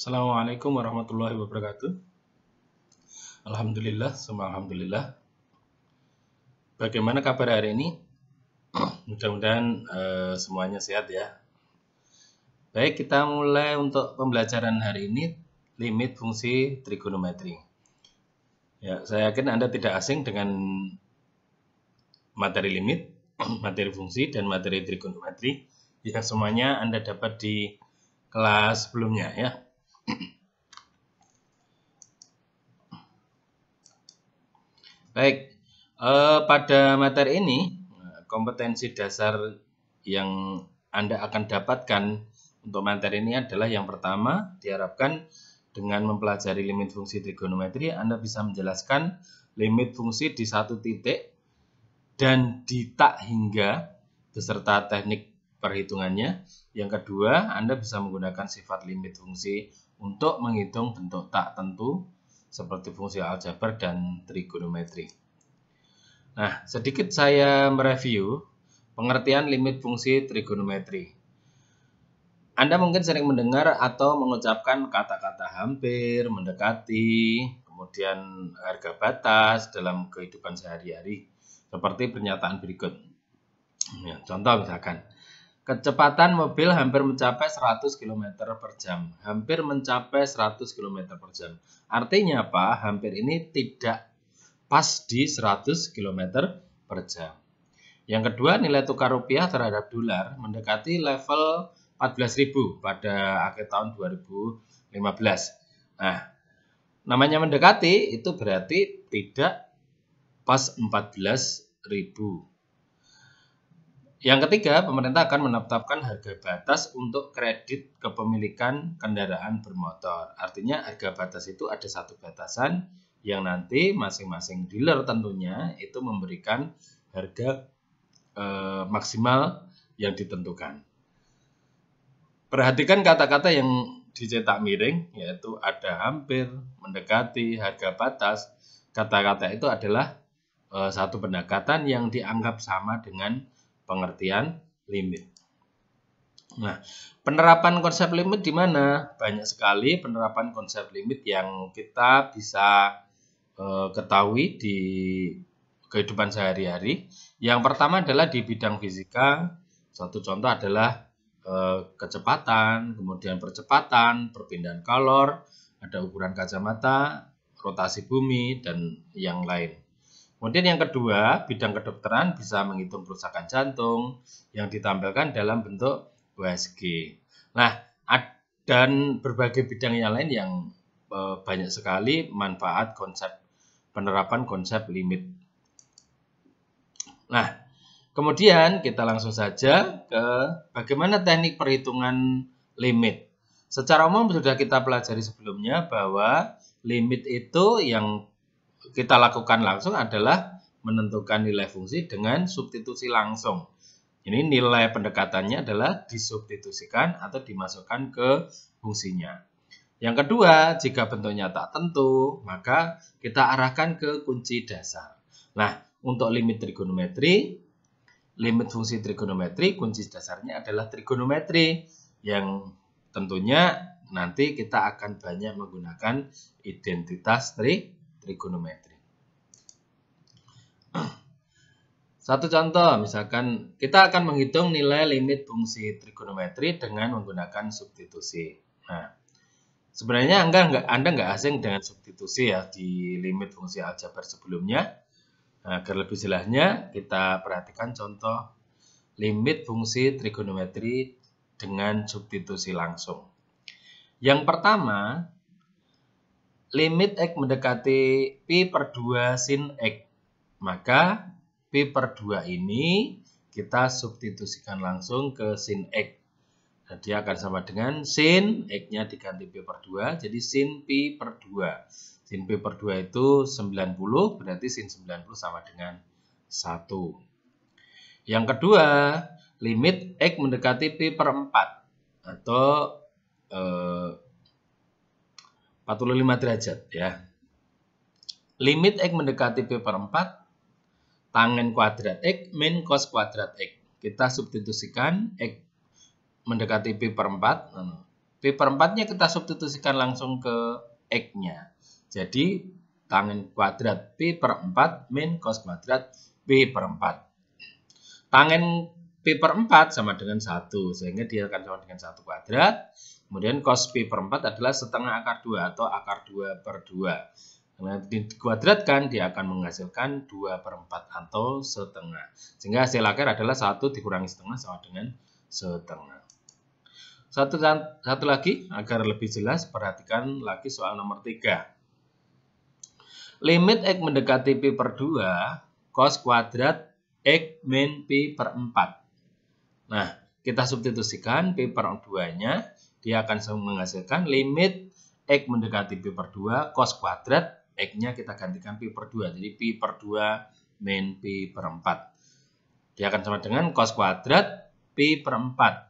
Assalamualaikum warahmatullahi wabarakatuh. Alhamdulillah, semua alhamdulillah. Bagaimana kabar hari ini? Mudah-mudahan semuanya sehat ya. Baik, kita mulai untuk pembelajaran hari ini, limit fungsi trigonometri. Ya, saya yakin Anda tidak asing dengan materi limit, materi fungsi, dan materi trigonometri. Jika semuanya Anda dapat di kelas sebelumnya ya. Baik, pada materi ini kompetensi dasar yang Anda akan dapatkan untuk materi ini adalah yang pertama, diharapkan dengan mempelajari limit fungsi trigonometri Anda bisa menjelaskan limit fungsi di satu titik dan di tak hingga beserta teknik perhitungannya. Yang kedua, Anda bisa menggunakan sifat limit fungsi untuk menghitung bentuk tak tentu seperti fungsi aljabar dan trigonometri. Nah, sedikit saya mereview pengertian limit fungsi trigonometri. Anda mungkin sering mendengar atau mengucapkan kata-kata hampir, mendekati, kemudian harga batas dalam kehidupan sehari-hari, seperti pernyataan berikut. Ya, contoh misalkan, kecepatan mobil hampir mencapai 100 km per jam. Hampir mencapai 100 km per jam. Artinya apa? Hampir ini tidak pas di 100 km per jam. Yang kedua, nilai tukar rupiah terhadap dolar mendekati level 14.000 pada akhir tahun 2015. Nah, namanya mendekati itu berarti tidak pas 14.000. Yang ketiga, pemerintah akan menetapkan harga batas untuk kredit kepemilikan kendaraan bermotor. Artinya harga batas itu ada satu batasan yang nanti masing-masing dealer tentunya itu memberikan harga maksimal yang ditentukan. Perhatikan kata-kata yang dicetak miring, yaitu ada hampir, mendekati, harga batas. Kata-kata itu adalah satu pendekatan yang dianggap sama dengan pengertian limit. Nah, penerapan konsep limit di mana? Banyak sekali penerapan konsep limit yang kita bisa ketahui di kehidupan sehari-hari. Yang pertama adalah di bidang fisika. Satu contoh adalah kecepatan, kemudian percepatan, perpindahan kalor, ada ukuran kacamata, rotasi bumi, dan yang lain. Kemudian yang kedua, bidang kedokteran bisa menghitung kerusakan jantung yang ditampilkan dalam bentuk USG. Nah, dan berbagai bidang yang lain yang banyak sekali manfaat penerapan konsep limit. Nah, kemudian kita langsung saja ke bagaimana teknik perhitungan limit. Secara umum sudah kita pelajari sebelumnya bahwa limit itu yang kita lakukan langsung adalah menentukan nilai fungsi dengan substitusi langsung. Ini nilai pendekatannya adalah disubstitusikan atau dimasukkan ke fungsinya. Yang kedua, jika bentuknya tak tentu, maka kita arahkan ke kunci dasar. Nah, untuk limit trigonometri, limit fungsi trigonometri, kunci dasarnya adalah trigonometri yang tentunya nanti kita akan banyak menggunakan identitas trigonometri. Satu contoh, misalkan kita akan menghitung nilai limit fungsi trigonometri dengan menggunakan substitusi. Nah, sebenarnya Anda nggak asing dengan substitusi ya di limit fungsi aljabar sebelumnya. Nah, agar lebih jelasnya, kita perhatikan contoh limit fungsi trigonometri dengan substitusi langsung. Yang pertama, limit X mendekati Pi per 2 sin X. Maka Pi per 2 ini kita substitusikan langsung ke sin X. Nah, dia akan sama dengan sin X-nya diganti Pi per 2, jadi sin Pi per 2. Sin Pi per 2 itu 90, berarti sin 90 sama dengan 1. Yang kedua, limit X mendekati Pi per 4 atau 45 derajat ya. Limit X mendekati Pi per 4, tangen kuadrat X min cos kuadrat X. Kita substitusikan X mendekati Pi per 4, P/4-nya kita substitusikan langsung ke X-nya. Jadi, tangen kuadrat P/4 min cos kuadrat P/4. Tangen P/4 sama dengan 1, sehingga dia akan sama dengan 1 kuadrat. Kemudian cos P/4 adalah setengah akar 2 atau akar 2/2. Karena dikuadratkan, dia akan menghasilkan 2/4 atau setengah. Sehingga hasil akhir adalah 1 dikurangi setengah sama dengan setengah. Satu lagi, agar lebih jelas, perhatikan lagi soal nomor 3. Limit X mendekati P/2, cos kuadrat X min P/4. Nah, kita substitusikan P/2-nya, dia akan menghasilkan limit X mendekati P/2, cos kuadrat X-nya kita gantikan P/2. Jadi P/2 min P/4. Dia akan sama dengan cos kuadrat P/4.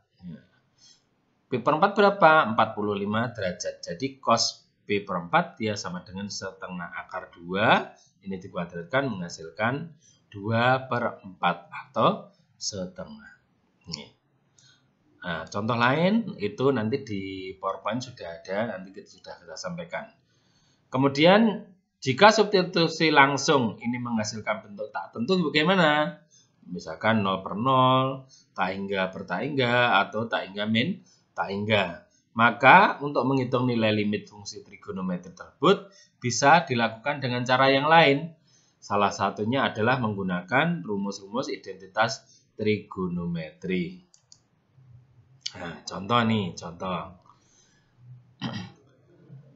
P/4 berapa? 45 derajat. Jadi cos P/4 dia sama dengan setengah akar 2. Ini dikuadratkan menghasilkan 2/4 atau setengah. Nah, contoh lain itu nanti di PowerPoint sudah ada, nanti sudah kita sampaikan. Kemudian jika substitusi langsung ini menghasilkan bentuk tak tentu bagaimana? Misalkan 0/0, tak hingga per tak hingga, atau tak hingga min tak hingga. Maka untuk menghitung nilai limit fungsi trigonometri tersebut bisa dilakukan dengan cara yang lain. Salah satunya adalah menggunakan rumus-rumus identitas trigonometri. Nah, contoh.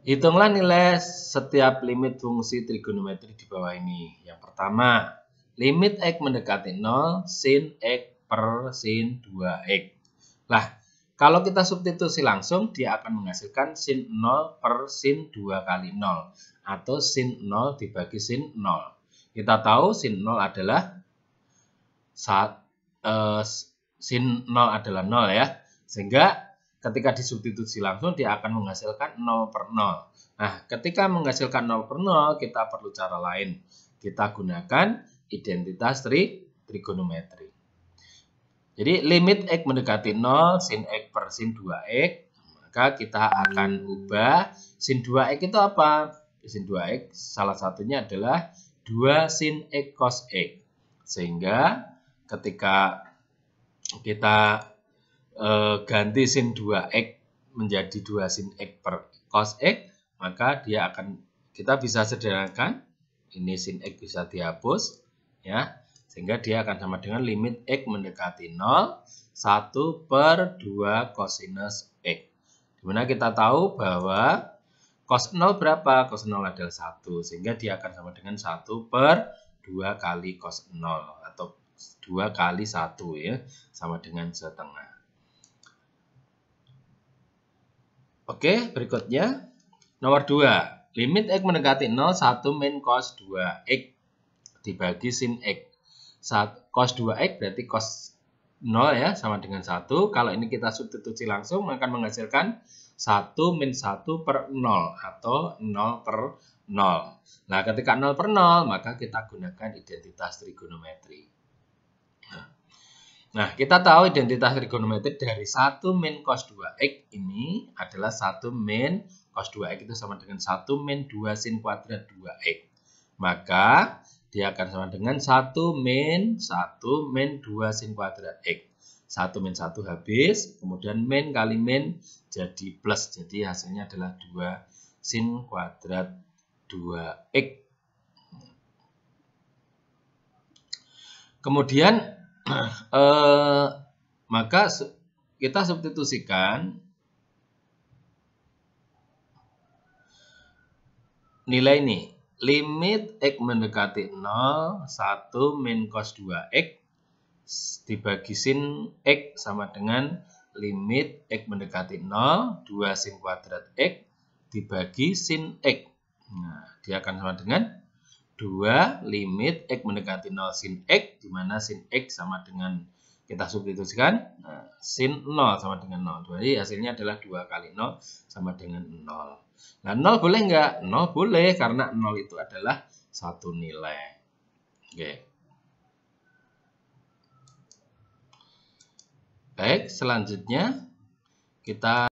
Hitunglah nilai setiap limit fungsi trigonometri di bawah ini. Yang pertama, limit X mendekati 0, sin X per sin 2X. Lah, kalau kita substitusi langsung, dia akan menghasilkan sin 0 per sin 2 kali 0. Atau sin 0 dibagi sin 0. Kita tahu sin 0 adalah sin 0 adalah 0 ya. Sehingga ketika disubstitusi langsung dia akan menghasilkan 0/0. Nah, ketika menghasilkan 0/0 kita perlu cara lain. Kita gunakan identitas trigonometri. Jadi limit X mendekati 0 sin X per sin 2X, maka kita akan ubah sin 2X itu apa? Sin 2X salah satunya adalah 2 sin X cos X. Sehingga ketika kita ganti sin 2X menjadi 2 sin X per cos X, maka kita bisa sederhanakan, ini sin X bisa dihapus, ya, sehingga dia akan sama dengan limit X mendekati 0, 1 per 2 cosinus X. Dimana kita tahu bahwa cos 0 berapa? Cos 0 adalah 1, sehingga dia akan sama dengan 1 per 2 kali cos 0, atau 2 kali 1 ya, sama dengan setengah. Oke, berikutnya nomor 2. Limit X mendekati 0, 1 min cos 2X dibagi sin X. Cos 2X berarti cos 0 ya, sama dengan 1. Kalau ini kita substitusi langsung akan menghasilkan 1 min 1 per 0 atau 0/0. Nah, ketika 0/0 maka kita gunakan identitas trigonometri. Nah, kita tahu identitas trigonometri dari 1 min cos 2X ini adalah 1 min cos 2X itu sama dengan 1 min 2 sin kuadrat 2X. Maka dia akan sama dengan 1 min 2 sin kuadrat X. 1 min 1 habis, kemudian min kali min jadi plus. Jadi hasilnya adalah 2 sin kuadrat 2X. Kemudian maka kita substitusikan nilai ini. Limit X mendekati 0, 1 min cos 2X dibagi sin X sama dengan limit X mendekati 0, 2 sin kuadrat X dibagi sin X. Nah, dia akan sama dengan 2 limit X mendekati 0 sin X, di mana sin X sama dengan, kita substitusikan, sin 0 sama dengan 0. Jadi hasilnya adalah 2 kali 0 sama dengan 0. Nah, 0 boleh enggak? 0 boleh, karena 0 itu adalah satu nilai. Oke. Baik, selanjutnya kita